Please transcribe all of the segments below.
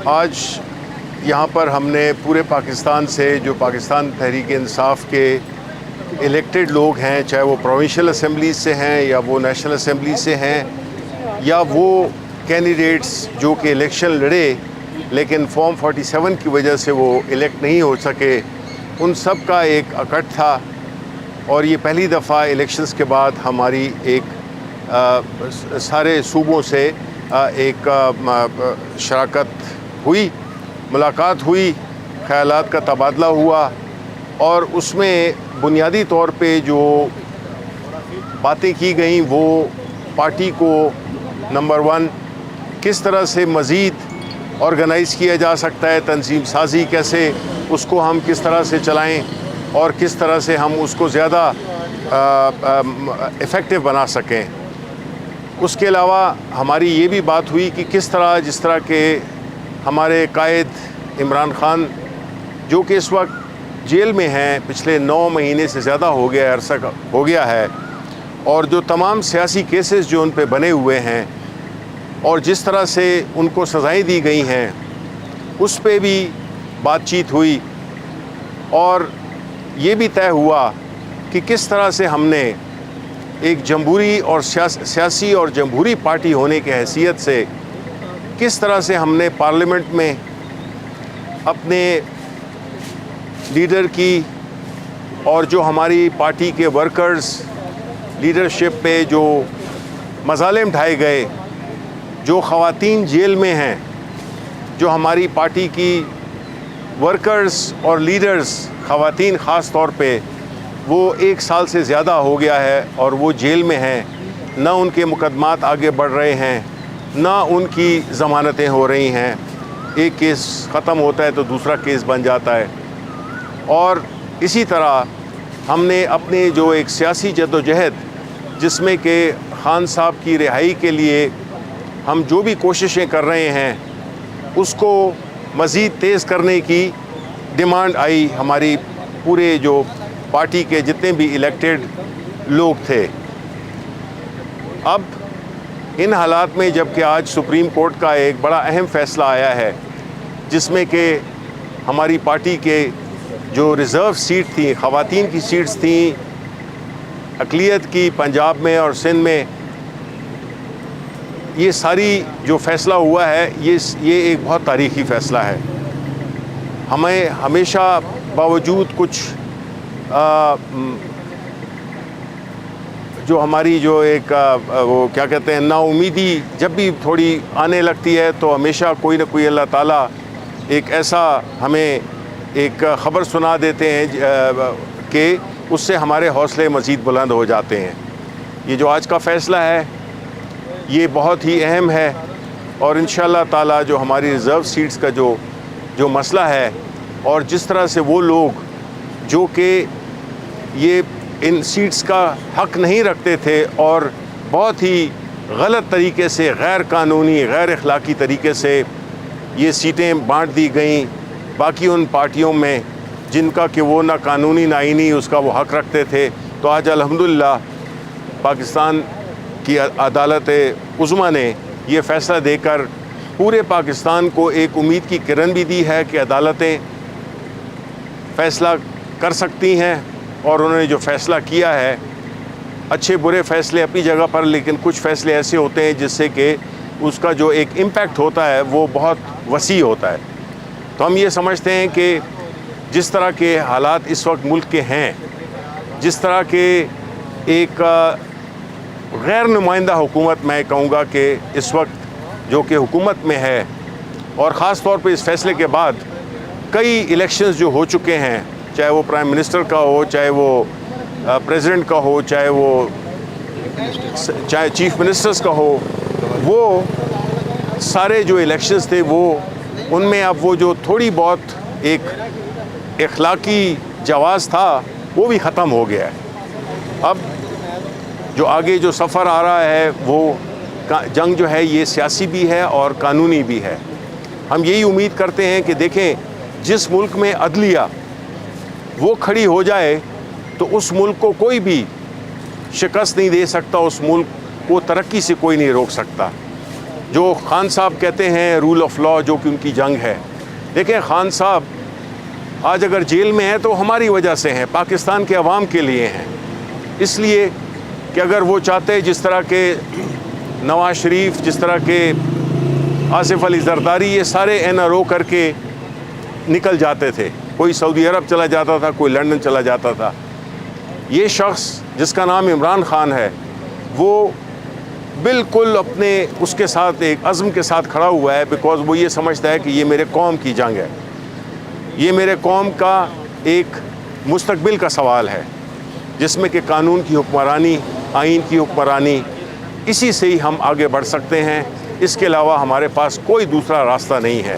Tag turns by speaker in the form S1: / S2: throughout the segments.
S1: آج یہاں پر ہم نے پورے پاکستان سے جو پاکستان تحریک انصاف کے الیکٹڈ لوگ ہیں، چاہے وہ پروونشل اسمبلیز سے ہیں یا وہ نیشنل اسمبلی سے ہیں یا وہ کینڈیڈیٹس جو کہ الیکشن لڑے لیکن فارم 47 کی وجہ سے وہ الیکٹ نہیں ہو سکے، ان سب کا ایک اکٹھ تھا۔ اور یہ پہلی دفعہ الیکشنز کے بعد ہماری ایک سارے صوبوں سے ایک شراکت ہوئی، ملاقات ہوئی، خیالات کا تبادلہ ہوا، اور اس میں بنیادی طور پہ جو باتیں کی گئیں وہ پارٹی کو نمبر 1 کس طرح سے مزید آرگنائز کیا جا سکتا ہے، تنظیم سازی کیسے اس کو ہم کس طرح سے چلائیں اور کس طرح سے ہم اس کو زیادہ افیکٹو بنا سکیں۔ اس کے علاوہ ہماری یہ بھی بات ہوئی کہ کس طرح جس طرح کہ ہمارے قائد عمران خان جو کہ اس وقت جیل میں ہیں، پچھلے 9 مہینے سے زیادہ ہو گیا عرصہ ہو گیا ہے، اور جو تمام سیاسی کیسز جو ان پہ بنے ہوئے ہیں اور جس طرح سے ان کو سزائیں دی گئی ہیں اس پہ بھی بات چیت ہوئی، اور یہ بھی طے ہوا کہ کس طرح سے ہم نے ایک جمہوری اور سیاسی اور جمہوری پارٹی ہونے کی حیثیت سے کس طرح سے ہم نے پارلیمنٹ میں اپنے لیڈر کی اور جو ہماری پارٹی کے ورکرز لیڈرشپ پہ جو مظالم ڈھائے گئے، جو خواتین جیل میں ہیں، جو ہماری پارٹی کی ورکرز اور لیڈرز خواتین خاص طور پہ وہ 1 سال سے زیادہ ہو گیا ہے اور وہ جیل میں ہیں، نہ ان کے مقدمات آگے بڑھ رہے ہیں، نہ ان کی ضمانتیں ہو رہی ہیں، ایک کیس ختم ہوتا ہے تو دوسرا کیس بن جاتا ہے۔ اور اسی طرح ہم نے اپنے جو ایک سیاسی جدوجہد جس میں کہ خان صاحب کی رہائی کے لیے ہم جو بھی کوششیں کر رہے ہیں اس کو مزید تیز کرنے کی ڈیمانڈ آئی ہماری پورے جو پارٹی کے جتنے بھی الیکٹڈ لوگ تھے۔ اب ان حالات میں جب کہ آج سپریم کورٹ کا ایک بڑا اہم فیصلہ آیا ہے جس میں کہ ہماری پارٹی کے جو ریزرو سیٹ تھیں، خواتین کی سیٹس تھیں اقلیت کی پنجاب میں اور سندھ میں، یہ ساری جو فیصلہ ہوا ہے یہ ایک بہت تاریخی فیصلہ ہے۔ ہمیں ہمیشہ باوجود کچھ جو ہماری جو ایک وہ کیا کہتے ہیں نا امیدی جب بھی تھوڑی آنے لگتی ہے تو ہمیشہ کوئی نہ کوئی اللہ تعالیٰ ایک ایسا ہمیں ایک خبر سنا دیتے ہیں کہ اس سے ہمارے حوصلے مزید بلند ہو جاتے ہیں۔ یہ جو آج کا فیصلہ ہے یہ بہت ہی اہم ہے، اور انشاءاللہ تعالیٰ جو ہماری ریزرو سیٹس کا جو مسئلہ ہے اور جس طرح سے وہ لوگ جو کہ یہ ان سیٹس کا حق نہیں رکھتے تھے اور بہت ہی غلط طریقے سے، غیر قانونی، غیر اخلاقی طریقے سے یہ سیٹیں بانٹ دی گئیں باقی ان پارٹیوں میں جن کا کہ وہ نہ قانونی نہ آئینی اس کا وہ حق رکھتے تھے، تو آج الحمدللہ پاکستان کی عدالت عظمیٰ نے یہ فیصلہ دے کر پورے پاکستان کو ایک امید کی کرن بھی دی ہے کہ عدالتیں فیصلہ کر سکتی ہیں، اور انہوں نے جو فیصلہ کیا ہے اچھے برے فیصلے اپنی جگہ پر، لیکن کچھ فیصلے ایسے ہوتے ہیں جس سے کہ اس کا جو ایک امپیکٹ ہوتا ہے وہ بہت وسیع ہوتا ہے۔ تو ہم یہ سمجھتے ہیں کہ جس طرح کے حالات اس وقت ملک کے ہیں، جس طرح کے ایک غیر نمائندہ حکومت میں کہوں گا کہ اس وقت جو کہ حکومت میں ہے، اور خاص طور پہ اس فیصلے کے بعد کئی الیکشنز جو ہو چکے ہیں، چاہے وہ پرائم منسٹر کا ہو، چاہے وہ پریزیڈنٹ کا ہو، چاہے چیف منسٹرز کا ہو، وہ سارے جو الیکشنز تھے وہ ان میں اب وہ جو تھوڑی بہت ایک اخلاقی جواز تھا وہ بھی ختم ہو گیا ہے۔ اب جو آگے جو سفر آ رہا ہے وہ جنگ جو ہے یہ سیاسی بھی ہے اور قانونی بھی ہے۔ ہم یہی امید کرتے ہیں کہ دیکھیں جس ملک میں عدلیہ وہ کھڑی ہو جائے تو اس ملک کو کوئی بھی شکست نہیں دے سکتا، اس ملک کو ترقی سے کوئی نہیں روک سکتا۔ جو خان صاحب کہتے ہیں رول آف لا جو کہ ان کی جنگ ہے. دیکھیں خان صاحب آج اگر جیل میں ہیں تو ہماری وجہ سے ہیں, پاکستان کے عوام کے لیے ہیں. اس لیے کہ اگر وہ چاہتے جس طرح کے نواز شریف, جس طرح کے آصف علی زرداری, یہ سارے NRO کر کے نکل جاتے تھے, کوئی سعودی عرب چلا جاتا تھا, کوئی لندن چلا جاتا تھا. یہ شخص جس کا نام عمران خان ہے وہ بالکل اپنے اس کے ساتھ ایک عزم کے ساتھ کھڑا ہوا ہے, بیکاز وہ یہ سمجھتا ہے کہ یہ میرے قوم کی جنگ ہے, یہ میرے قوم کا ایک مستقبل کا سوال ہے جس میں کہ قانون کی حکمرانی, آئین کی حکمرانی, اسی سے ہی ہم آگے بڑھ سکتے ہیں. اس کے علاوہ ہمارے پاس کوئی دوسرا راستہ نہیں ہے.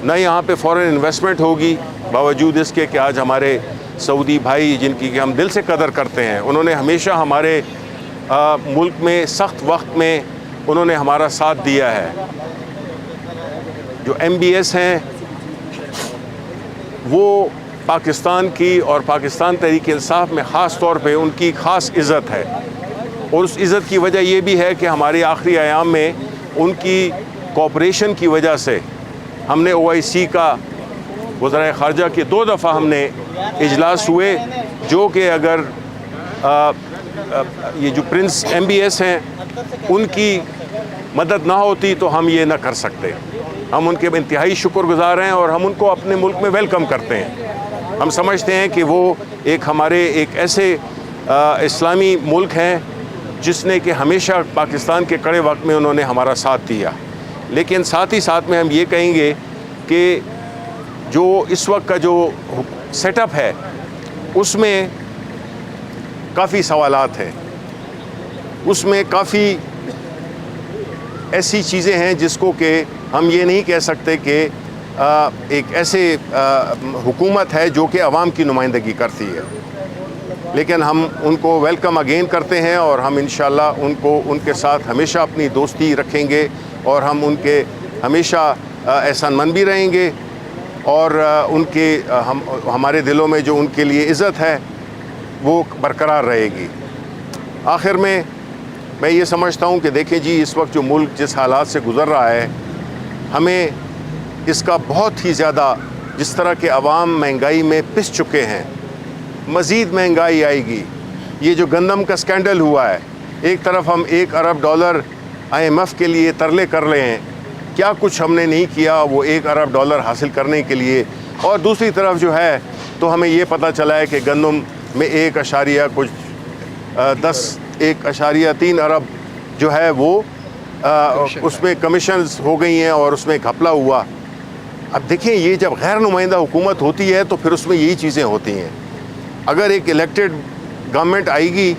S1: نہ یہاں پہ فورن انویسٹمنٹ ہوگی باوجود اس کے کہ آج ہمارے سعودی بھائی جن کی کہ ہم دل سے قدر کرتے ہیں, انہوں نے ہمیشہ ہمارے ملک میں سخت وقت میں انہوں نے ہمارا ساتھ دیا ہے. جو MBS ہیں وہ پاکستان کی اور پاکستان تحریک انصاف میں خاص طور پہ ان کی خاص عزت ہے, اور اس عزت کی وجہ یہ بھی ہے کہ ہمارے آخری ایام میں ان کی کوآپریشن کی وجہ سے ہم نے OIC کا وزرائے خارجہ کے 2 دفعہ ہم نے اجلاس ہوئے, جو کہ اگر یہ جو پرنس MBS ہیں ان کی مدد نہ ہوتی تو ہم یہ نہ کر سکتے. ہم ان کے انتہائی شکر گزار ہیں اور ہم ان کو اپنے ملک میں ویلکم کرتے ہیں. ہم سمجھتے ہیں کہ وہ ہمارے ایک ایسے اسلامی ملک ہیں جس نے کہ ہمیشہ پاکستان کے کڑے وقت میں انہوں نے ہمارا ساتھ دیا. لیکن ساتھ ہی ساتھ میں ہم یہ کہیں گے کہ جو اس وقت کا جو سیٹ اپ ہے اس میں کافی سوالات ہیں, اس میں کافی ایسی چیزیں ہیں جس کو کہ ہم یہ نہیں کہہ سکتے کہ ایک ایسے حکومت ہے جو کہ عوام کی نمائندگی کرتی ہے. لیکن ہم ان کو ویلکم اگین کرتے ہیں اور ہم انشاءاللہ ان کے ساتھ ہمیشہ اپنی دوستی رکھیں گے اور ہم ان کے ہمیشہ احسان مند بھی رہیں گے, اور ان کے ہمارے دلوں میں جو ان کے لیے عزت ہے وہ برقرار رہے گی. آخر میں یہ سمجھتا ہوں کہ دیکھیں جی, اس وقت جو ملک جس حالات سے گزر رہا ہے ہمیں اس کا بہت ہی زیادہ, جس طرح کے عوام مہنگائی میں پس چکے ہیں, مزید مہنگائی آئے گی. یہ جو گندم کا سکینڈل ہوا ہے, ایک طرف ہم $1 ارب IMF کے لیے ترلے کر رہے ہیں, کیا کچھ ہم نے نہیں کیا وہ $1 ارب حاصل کرنے کے لیے, اور دوسری طرف جو ہے تو ہمیں یہ پتہ چلا ہے کہ گندم میں 1.3 ارب جو ہے وہ اس میں کمیشنز ہو گئی ہیں اور اس میں گھپلا ہوا. اب دیکھیں یہ جب غیر نمائندہ حکومت ہوتی ہے تو پھر اس میں یہی چیزیں ہوتی ہیں. اگر ایک الیکٹڈ گورنمنٹ آئے گی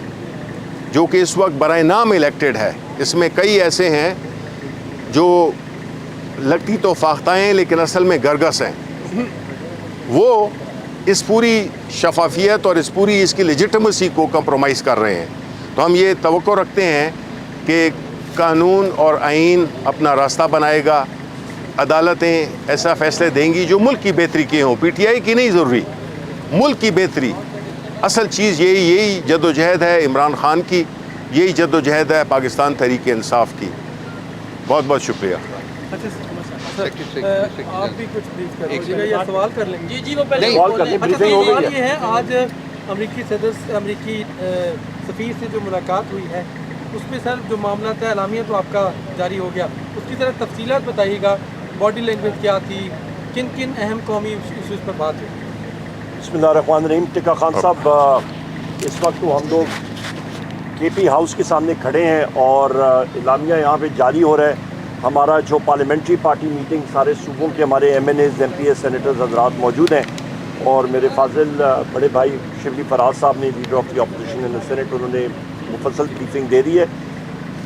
S1: جو کہ اس وقت برائے نام الیکٹڈ ہے, اس میں کئی ایسے ہیں جو لگتی تو فاختہ ہیں لیکن اصل میں گرگس ہیں, وہ اس پوری شفافیت اور اس کی لیجٹمیسی کو کمپرومائز کر رہے ہیں. تو ہم یہ توقع رکھتے ہیں کہ قانون اور آئین اپنا راستہ بنائے گا, عدالتیں ایسا فیصلے دیں گی جو ملک کی بہتری کے ہوں, PTI کی نہیں ضروری, ملک کی بہتری. اصل چیز یہی جدوجہد ہے عمران خان کی, یہی جدوجہد ہے پاکستان تحریک انصاف کی. بہت بہت شکریہ.
S2: آپ بھی کچھ بریف کر یا سوال کر لیں گے؟
S3: جی وہ پہلے
S2: سوال یہ ہے, آج امریکی سفیر سے جو ملاقات ہوئی ہے اس میں سر جو معاملہ ہے, اعلامیہ تو آپ کا جاری ہو گیا, اس کی ذرا تفصیلات بتائیے گا, باڈی لینگویج کیا تھی, کن کن اہم قومی ایشوز پر بات ہوئی؟
S4: بسم اللہ الرحمن الرحیم. ٹکا خان صاحب, اس وقت تو ہم لوگ KP ہاؤس کے سامنے کھڑے ہیں اور اعلامیہ یہاں پہ جاری ہو رہا ہے. ہمارا جو پارلیمنٹری پارٹی میٹنگ سارے صوبوں کے ہمارے MNAs MPs سینیٹرز حضرات موجود ہیں, اور میرے فاضل بڑے بھائی شبلی فراز صاحب نے leader of the opposition in senate, انہوں نے مفصل بریفنگ دے دی ہے.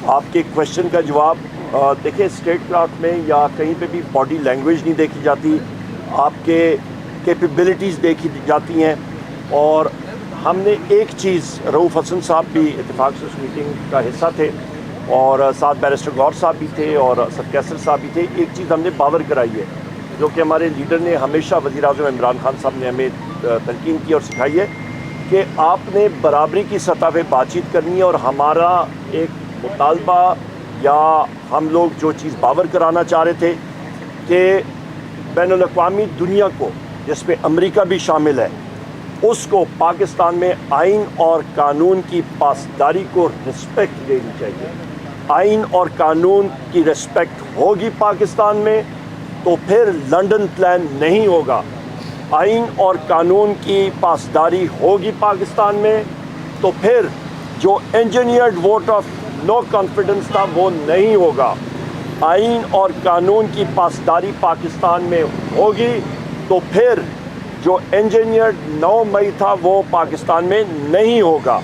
S4: آپ کے کویشچن کا جواب دیکھیں, اسٹیٹ کرافٹ میں یا کہیں پہ بھی باڈی لینگویج نہیں دیکھی جاتی, آپ کے کیپیبلٹیز دیکھی جاتی ہیں. اور ہم نے ایک چیز, رؤوف حسن صاحب بھی اتفاق سے اس میٹنگ کا حصہ تھے اور ساتھ بیرسٹر غور صاحب بھی تھے اور اسد کیسر صاحب بھی تھے, ایک چیز ہم نے باور کرائی ہے جو کہ ہمارے لیڈر نے ہمیشہ, وزیر اعظم عمران خان صاحب نے ہمیں تلقین کی اور سکھائی ہے کہ آپ نے برابری کی سطح پہ بات چیت کرنی ہے. اور ہمارا ایک مطالبہ یا ہم لوگ جو چیز باور کرانا چاہ رہے تھے کہ بین الاقوامی دنیا کو جس میں امریکہ بھی شامل ہے اس کو پاکستان میں آئین اور قانون کی پاسداری کو رسپیکٹ دینی چاہیے. آئین اور قانون کی رسپیکٹ ہوگی پاکستان میں تو پھر لنڈن پلان نہیں ہوگا. آئین اور قانون کی پاسداری ہوگی پاکستان میں تو پھر جو engineered vote of no confidence تھا وہ نہیں ہوگا. آئین اور قانون کی پاسداری پاکستان میں ہوگی تو پھر جو انجینئرڈ 9 مئی تھا وہ پاکستان میں نہیں ہوگا.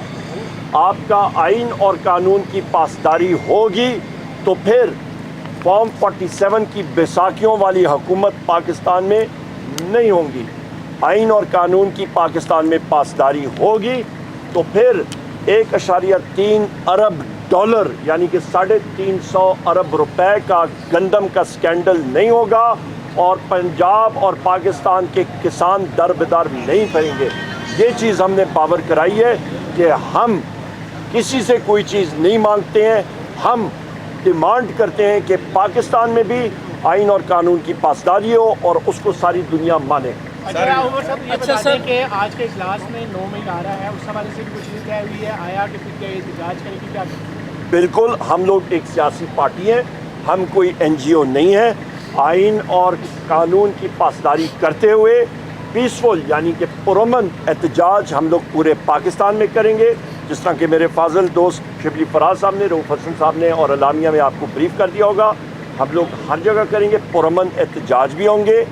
S4: آپ کا آئین اور قانون کی پاسداری ہوگی تو پھر فارم 47 کی بیساکھیوں والی حکومت پاکستان میں نہیں ہوں گی. آئین اور قانون کی پاکستان میں پاسداری ہوگی تو پھر 1.3 ارب ڈالر یعنی کہ 350 ارب روپے کا گندم کا سکینڈل نہیں ہوگا اور پنجاب اور پاکستان کے کسان در بدر نہیں پھریں گے. یہ چیز ہم نے باور کرائی ہے کہ ہم کسی سے کوئی چیز نہیں مانگتے ہیں. ہم ڈیمانڈ کرتے ہیں کہ پاکستان میں بھی آئین اور قانون کی پاسداری ہو اور اس کو ساری دنیا مانے.
S3: اچھا سر کہ آج کے اجلاس میں 9 مئی آ رہا ہے اس حوالے سے بھی کچھ چیز طے ہوئی ہے آیا کہ پھر کیا احتجاج کرے گی کیا؟
S4: بالکل ہم لوگ ایک سیاسی پارٹی ہیں, ہم کوئی NGO نہیں ہے. آئین اور قانون کی پاسداری کرتے ہوئے پیسفل یعنی کہ پرامن احتجاج ہم لوگ پورے پاکستان میں کریں گے. جس طرح کہ میرے فاضل دوست شبلی فراز صاحب نے, رؤوف حسن صاحب نے اور اعلامیہ میں آپ کو بریف کر دیا ہوگا. ہم لوگ ہر جگہ کریں گے. پرامن احتجاج بھی ہوں گے,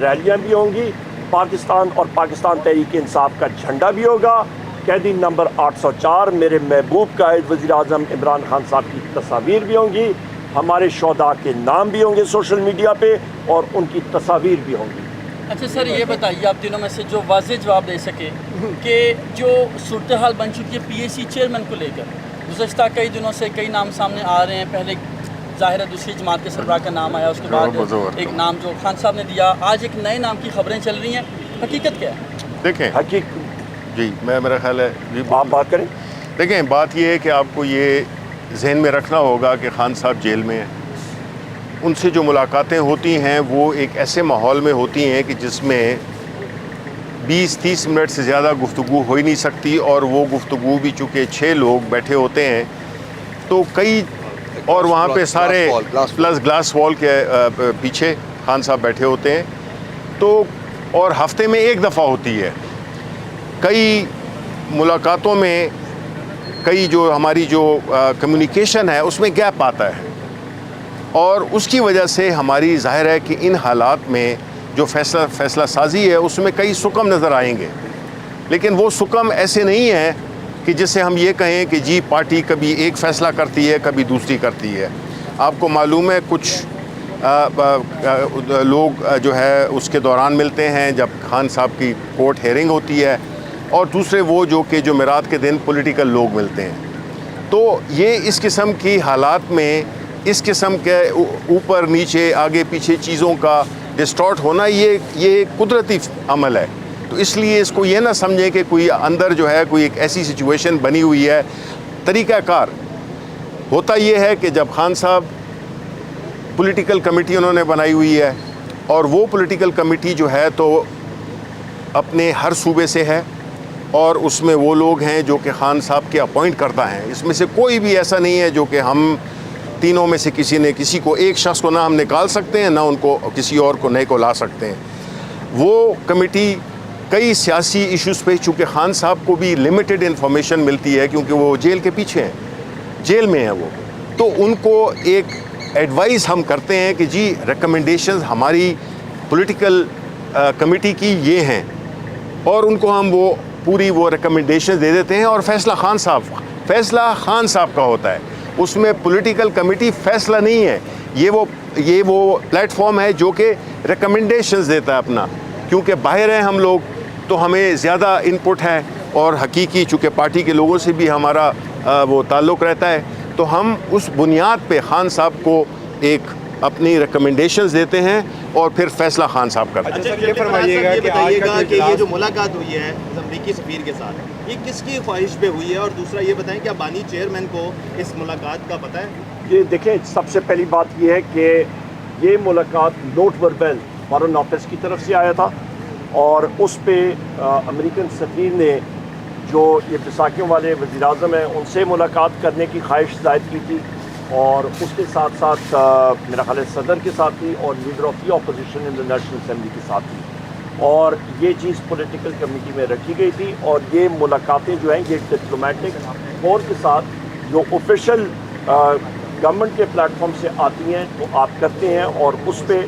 S4: ریلیاں بھی ہوں گی, پاکستان اور پاکستان تحریک انصاف کا جھنڈا بھی ہوگا. قیدی نمبر 804 میرے محبوب قائد وزیر اعظم عمران خان صاحب کی تصاویر بھی ہوں گی. ہمارے شہداء کے نام بھی ہوں گے سوشل میڈیا پہ اور ان کی تصاویر بھی ہوں گی.
S5: اچھا سر یہ بتائیے آپ تینوں میں سے جو واضح جواب دے سکے کہ جو صورتحال بن چکی ہے PAC چیئرمین کو لے کر, گزشتہ کئی دنوں سے کئی نام سامنے آ رہے ہیں. پہلے ظاہر ہے دوسری جماعت کے سربراہ کا نام آیا, اس کے بعد ایک نام جو خان صاحب نے دیا, آج ایک نئے نام کی خبریں چل رہی ہیں. حقیقت کیا ہے؟
S1: دیکھیں جی میرا خیال ہے جی
S4: آپ بات کریں.
S1: دیکھیں بات یہ ہے کہ آپ کو یہ ذہن میں رکھنا ہوگا کہ خان صاحب جیل میں ہیں. ان سے جو ملاقاتیں ہوتی ہیں وہ ایک ایسے ماحول میں ہوتی ہیں کہ جس میں 20-30 منٹ سے زیادہ گفتگو ہو ہی نہیں سکتی, اور وہ گفتگو بھی چونکہ 6 لوگ بیٹھے ہوتے ہیں تو کئی, اور وہاں پہ سارے پلس گلاس وال کے پیچھے خان صاحب بیٹھے ہوتے ہیں تو, اور ہفتے میں 1 دفعہ ہوتی ہے. کئی ملاقاتوں میں کئی جو ہماری جو کمیونیکیشن ہے اس میں گیپ آتا ہے, اور اس کی وجہ سے ہماری ظاہر ہے کہ ان حالات میں جو فیصلہ سازی ہے اس میں کئی سکم نظر آئیں گے. لیکن وہ سکم ایسے نہیں ہیں کہ جس سے ہم یہ کہیں کہ جی پارٹی کبھی ایک فیصلہ کرتی ہے کبھی دوسری کرتی ہے. آپ کو معلوم ہے کچھ لوگ جو ہے اس کے دوران ملتے ہیں جب خان صاحب کی کورٹ ہیئرنگ ہوتی ہے, اور دوسرے وہ جو کہ جمعرات کے دن پولیٹیکل لوگ ملتے ہیں. تو یہ اس قسم کی حالات میں اس قسم کے اوپر نیچے آگے پیچھے چیزوں کا ڈسٹارٹ ہونا یہ قدرتی عمل ہے. تو اس لیے اس کو یہ نہ سمجھیں کہ کوئی اندر جو ہے کوئی ایک ایسی سچویشن بنی ہوئی ہے. طریقہ کار ہوتا یہ ہے کہ جب خان صاحب پولیٹیکل کمیٹی انہوں نے بنائی ہوئی ہے, اور وہ پولیٹیکل کمیٹی جو ہے تو اپنے ہر صوبے سے ہے, اور اس میں وہ لوگ ہیں جو کہ خان صاحب کے اپوائنٹ کرتا ہیں. اس میں سے کوئی بھی ایسا نہیں ہے جو کہ ہم تینوں میں سے کسی کو ایک شخص کو نہ ہم نکال سکتے ہیں نہ ان کو کسی اور کو نئے کو لا سکتے ہیں. وہ کمیٹی کئی سیاسی ایشوز پہ, چونکہ خان صاحب کو بھی لمیٹڈ انفارمیشن ملتی ہے کیونکہ وہ جیل کے پیچھے ہیں, جیل میں ہیں وہ, تو ان کو ایک ایڈوائز ہم کرتے ہیں کہ جی ریکمنڈیشنز ہماری پولیٹیکل کمیٹی کی یہ ہیں, اور ان کو ہم وہ پوری وہ ریکمنڈیشن دے دیتے ہیں, اور فیصلہ خان صاحب کا ہوتا ہے. اس میں پولیٹیکل کمیٹی فیصلہ نہیں ہے, یہ وہ پلیٹ فارم ہے جو کہ ریکمنڈیشنز دیتا ہے اپنا. کیونکہ باہر ہیں ہم لوگ تو ہمیں زیادہ انپٹ ہے, اور حقیقی چونکہ پارٹی کے لوگوں سے بھی ہمارا وہ تعلق رہتا ہے, تو ہم اس بنیاد پہ خان صاحب کو ایک اپنی ریکمنڈیشنز دیتے ہیں اور پھر فیصلہ خان صاحب کرتے ہیں.
S6: اچھا یہ فرمائیے گا کہ یہ جو ملاقات ہوئی ہے امریکی سفیر کے ساتھ, یہ کس کی خواہش پہ ہوئی ہے, اور دوسرا یہ بتائیں کہ بانی چیئرمین کو اس ملاقات کا پتہ ہے؟
S4: یہ دیکھیں سب سے پہلی بات یہ ہے کہ یہ ملاقات نوٹ وربل فارن آفس کی طرف سے آیا تھا اور اس پہ امریکن سفیر نے جو یہ بیساکھیوں والے وزیر اعظم ہیں ان سے ملاقات کرنے کی خواہش ظاہر کی تھی اور اس کے ساتھ ساتھ میرا خیال ہے صدر کے ساتھ تھی اور leader of the opposition in the national assembly کے ساتھ تھی اور یہ چیز پولیٹیکل کمیٹی میں رکھی گئی تھی اور یہ ملاقاتیں جو ہیں یہ ڈپلومیٹک فور کے ساتھ جو آفیشیل گورنمنٹ کے پلیٹ فارم سے آتی ہیں تو آپ کرتے ہیں اور اس پہ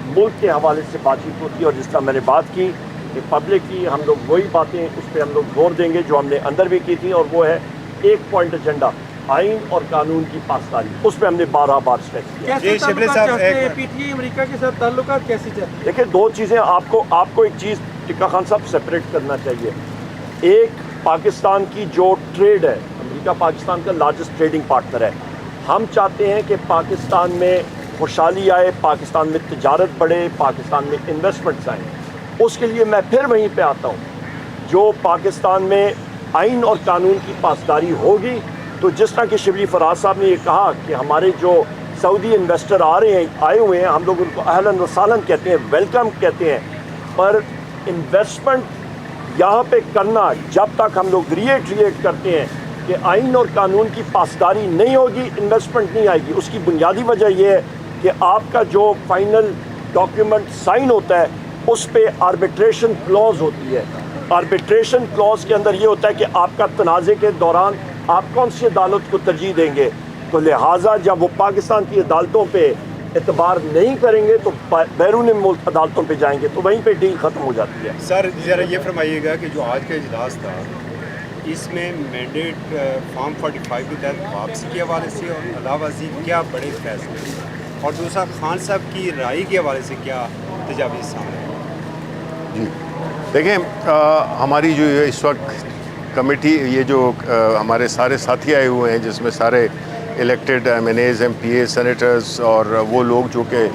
S4: ملک کے حوالے سے بات چیت ہوتی ہے اور جس طرح میں نے بات کی کہ پبلک کی ہم لوگ وہی باتیں اس پہ ہم لوگ زور دیں گے جو ہم نے اندر بھی کی تھی اور وہ ہے ایک پوائنٹ ایجنڈا آئین اور قانون کی پاسداری اس پہ ہم نے 12 بار اسٹریس کیا.
S2: کیسے تعلقات چاہتے ہیں پی ٹی آئی امریکہ کے ساتھ تعلقات کیسے چاہتے ہیں؟
S4: دیکھیں دو چیزیں آپ کو ایک چیز ٹکا خان صاحب سپریٹ کرنا چاہیے. ایک پاکستان کی جو ٹریڈ ہے امریکہ پاکستان کا لارجسٹ ٹریڈنگ پارٹنر ہے. ہم چاہتے ہیں کہ پاکستان میں خوشحالی آئے, پاکستان میں تجارت بڑھے, پاکستان میں انویسٹمنٹس آئیں. اس کے لیے میں پھر وہیں پہ آتا ہوں جو پاکستان میں آئین اور قانون کی پاسداری ہوگی تو جس طرح کہ شبلی فراز صاحب نے یہ کہا کہ ہمارے جو سعودی انویسٹر آئے ہوئے ہیں ہم لوگ ان کو اہلاً و سہلاً کہتے ہیں, ویلکم کہتے ہیں, پر انویسٹمنٹ یہاں پہ کرنا جب تک ہم لوگ ریٹ کرتے ہیں کہ آئین اور قانون کی پاسداری نہیں ہوگی انویسٹمنٹ نہیں آئے گی. اس کی بنیادی وجہ یہ ہے کہ آپ کا جو فائنل ڈاکیومنٹ سائن ہوتا ہے اس پہ آربیٹریشن کلوز ہوتی ہے. آربیٹریشن کلوز کے اندر یہ ہوتا ہے کہ آپ کا تنازع کے دوران آپ کون سی عدالت کو ترجیح دیں گے, تو لہٰذا جب وہ پاکستان کی عدالتوں پہ اعتبار نہیں کریں گے تو بیرون ملک عدالتوں پہ جائیں گے تو وہیں پہ ڈیل ختم ہو جاتی ہے.
S7: سر ذرا یہ فرمائیے گا کہ جو آج کا اجلاس تھا اس میں مینڈیٹ فارم 45 کے تحت واپسی کے حوالے سے اور علاوہ ازیں کیا بڑے فیصلے اور دوسرا خان صاحب کی رائے کے حوالے سے کیا تجاویز سامنے؟
S1: جی دیکھیں ہماری جو اس وقت کمیٹی یہ جو ہمارے سارے ساتھی آئے ہوئے ہیں جس میں سارے elected M N A's M P A senators اور وہ لوگ جو کہ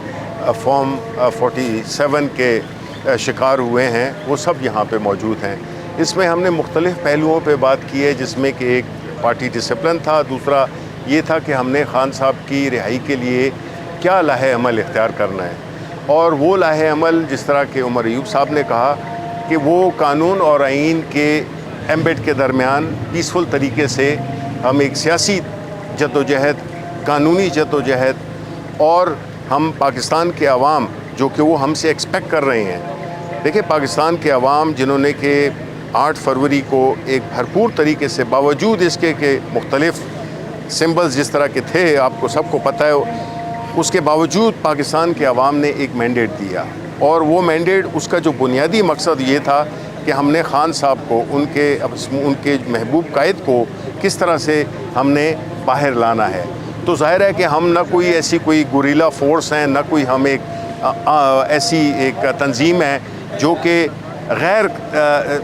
S1: فارم 47 کے شکار ہوئے ہیں وہ سب یہاں پہ موجود ہیں. اس میں ہم نے مختلف پہلوؤں پہ بات کی ہے جس میں کہ ایک پارٹی ڈسپلن تھا, دوسرا یہ تھا کہ ہم نے خان صاحب کی رہائی کے لیے کیا لاہ عمل اختیار کرنا ہے اور وہ لاہ عمل جس طرح کہ عمر ایوب صاحب نے کہا کہ وہ قانون اور آئین کے ایمبیڈ کے درمیان پیسفل طریقے سے ہم ایک سیاسی جدوجہد, قانونی جدوجہد اور ہم پاکستان کے عوام جو کہ وہ ہم سے ایکسپیکٹ کر رہے ہیں. دیکھیں پاکستان کے عوام جنہوں نے کہ 8 فروری کو ایک بھرپور طریقے سے باوجود اس کے کہ مختلف سمبلز جس طرح کے تھے آپ کو سب کو پتہ ہے, اس کے باوجود پاکستان کے عوام نے ایک مینڈیٹ دیا اور وہ مینڈیٹ اس کا جو بنیادی مقصد یہ تھا کہ ہم نے خان صاحب کو ان کے محبوب قائد کو کس طرح سے ہم نے باہر لانا ہے. تو ظاہر ہے کہ ہم نہ کوئی ایسی کوئی گوریلا فورس ہیں, نہ کوئی ہم ایسی ایک تنظیم ہے جو کہ غیر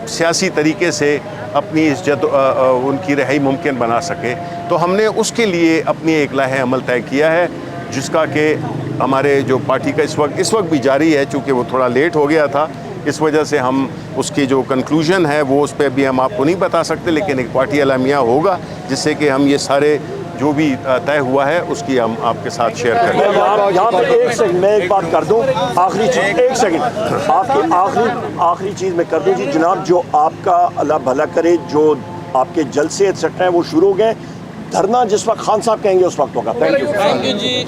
S1: سیاسی طریقے سے اپنی ان کی رہائی ممکن بنا سکے. تو ہم نے اس کے لیے اپنی ایک لاہ عمل طے کیا ہے جس کا کہ ہمارے جو پارٹی کا اس وقت بھی جاری ہے, چونکہ وہ تھوڑا لیٹ ہو گیا تھا اس وجہ سے ہم اس کی جو کنکلوژن ہے وہ اس پہ ابھی ہم آپ کو نہیں بتا سکتے, لیکن ایک پارٹی اعلامیہ ہوگا جس سے کہ ہم یہ سارے جو بھی طے ہوا ہے اس کی ہم آپ کے ساتھ شیئر کریں.
S4: یہاں پہ ایک سیکنڈ میں ایک بات کر دوں, آخری چیز ایک سیکنڈ آپ کی آخری چیز میں کر دوں. جی جناب, جو آپ کا اللہ بھلا کرے جو آپ کے جلسے ایٹسٹرا ہیں وہ شروع ہو گئے, دھرنا جس وقت خان صاحب کہیں گے اس وقت ہوگا. Thank you G.